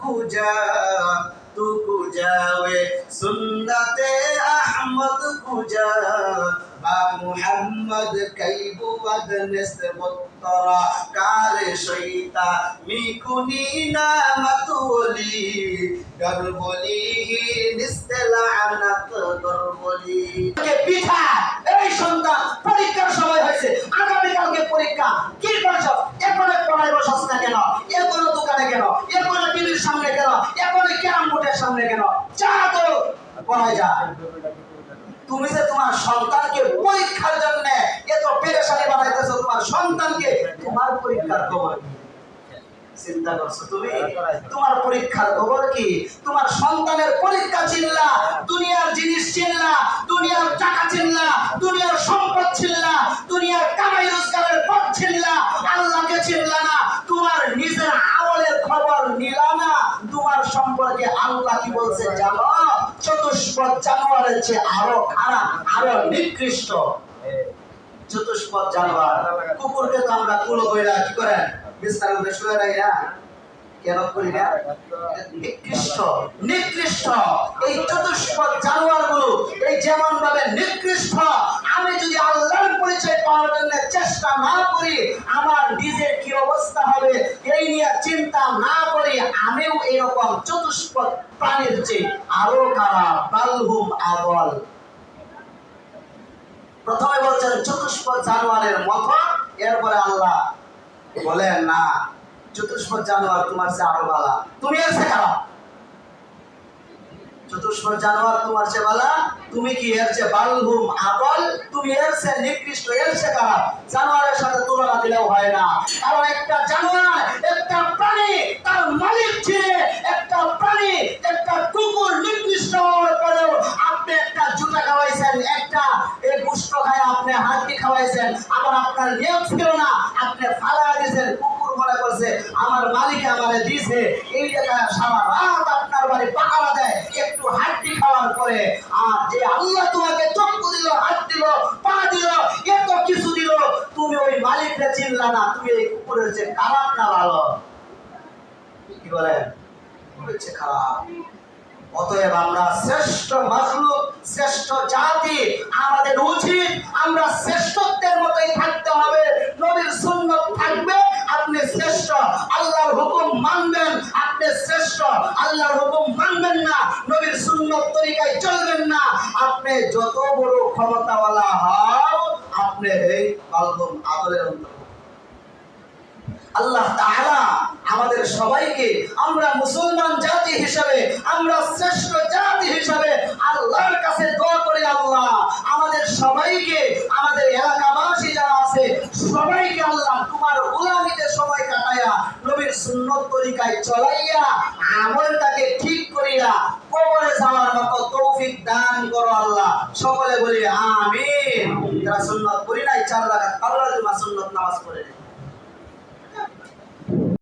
कुजा तू कुजावे सुन्नते अहमद कुजा बा मुहम्मद कैबु वदनस्त मुत्तरा कारे शैता मिकुनी नामतुली गरबली निस्तलानत गरबली के पिठा এই সন্তান পরীক্ষার সময় হয়েছে আগামী কালকে পরীক্ষা কি করছো এখনো পড়াই বসছ না কেন এখনো দোকানে কেন এখনো টিভির সামনে কেন এখনো ক্যারাম বোর্ডের সামনে কেন যা তো পড়াই যা তুমি যে তোমার সন্তানকে পরীক্ষার জন্য এত পেরেশানি বানাইতেছো তোমার সন্তানকে তোমার পরীক্ষার খবর কি চিন্তা করছো তুমি তোমার পরীক্ষার খবর কি তোমার সন্তানের পরীক্ষা চিনলা দুনিয়ার জিনিস চিনলা দুনিয়ার টাকা চিনলা দুনিয়ার সম্পদ চিনলা দুনিয়ার কামাই রোজগারের পথ চিনলা আল্লাহকে চিনলা না তোমার নিজের আমলের খবর নিলা না তোমার সম্পর্কে আল্লাহ কি বলছে জানো চতুষ্পদ জানোয়ারের চেয়ে আরো খারাপ আরো নিকৃষ্ট চতুষ্পদ জানোয়ার কুকুরকে তো আমরা কুলো কইরা কি করেন বিস্তার করে শুয়ে রাখি না কেন করি না নিকৃষ্ট এই চতুষ্পদ জানোয়ারগুলো এই যেমন ভাবে নিকৃষ্ট আমি যদি আল্লাহর পরিচয় পাওয়ার জন্য চেষ্টা না করি আমার নিজের কি অবস্থা হবে এই নিয়ে চিন্তা না করি আমিও এরকম চতুষ্পদ প্রাণীর চেয়ে আরো খারাপ বালহুম আবল প্রথমে বলছেন চতুষ্পদ জানোয়ারের মতো এরপরে আল্লাহ বলেন না চতুষ্পদ জানোয়ার তোমার চেয়ে আরো ভালো তুমি এর চেয়ে খারাপ চতুষ্পদ জানোয়ার তোমার চেয়ে ভালো তুমি কি এর চেয়ে বালহুম আবল তুমি এর চেয়ে নিকৃষ্ট এর চেয়ে খারাপ জানোয়ারের সাথে তুলনা দিলেও হয় না কারণ একটা জানোয়ার একটা প্রাণী তার মালিক ছিঁড়ে একটা প্রাণী একটা কুকুর নিকৃষ্ট হওয়ার পরেও আপনি একটা জুতা খাওয়াইছেন একটা এই গোশত খায় আপনি হাড্ডি খাওয়াইছেন আবার আপনার নিয়ম ছিল না আপনি ফালা দিয়েছেন কুকুর মনে করছে আমার মালিক আমারে দিয়েছে এই জায়গায় সারা রাত আপনার বাড়ি পাহারা দেয় একটু হাড্ডি খাওয়ার পরে আর যে আল্লাহ তোমাকে চক্ষু দিল হাত দিল পা দিল এত কিছু দিল তুমি ওই মালিককে চিনলা না তুমি এই কুকুরের চেয়ে খারাপ না ভালো কি বলেন কুকুরের চেয়ে খারাপ অতএব আমরা শ্রেষ্ঠ মাখলুক শ্রেষ্ঠ জাতি আমাদের উচিত আমরা শ্রেষ্ঠত্বের মতোই থাকতে হবে নবীর সুন্নাত থাকবে আপনি শ্রেষ্ঠ আল্লাহর হুকুম মানবেন আপনি শ্রেষ্ঠ আল্লাহর হুকুম মানবেন না নবীর সুন্নাত তরিকায় চলবেন না আপনি যত বড় ক্ষমতাওয়ালা হও আপনি এই বালহুম আদলের অন্তর্ভুক্ত আল্লাহ তাআলা আমাদের সবাইকে আমরা মুসলমান জাতি হিসেবে আমরা শ্রেষ্ঠ জাতি হিসেবে আল্লাহর কাছে দোয়া করি আল্লাহ আমাদের সবাইকে আমাদের এলাকাবাসী যারা আছে সবাইকে আল্লাহ তোমার গোলামিতে সময় কাটায়া নবীর সুন্নাত তরিকায় চলাইয়া আমলটাকে ঠিক করিয়া কবরে যাওয়ার মতো তৌফিক দান করো আল্লাহ সকলে বলি আমিন যারা সুন্নাত করি নাই 4 রাকাত আল্লাহ সুন্নাত নামাজ পড়ে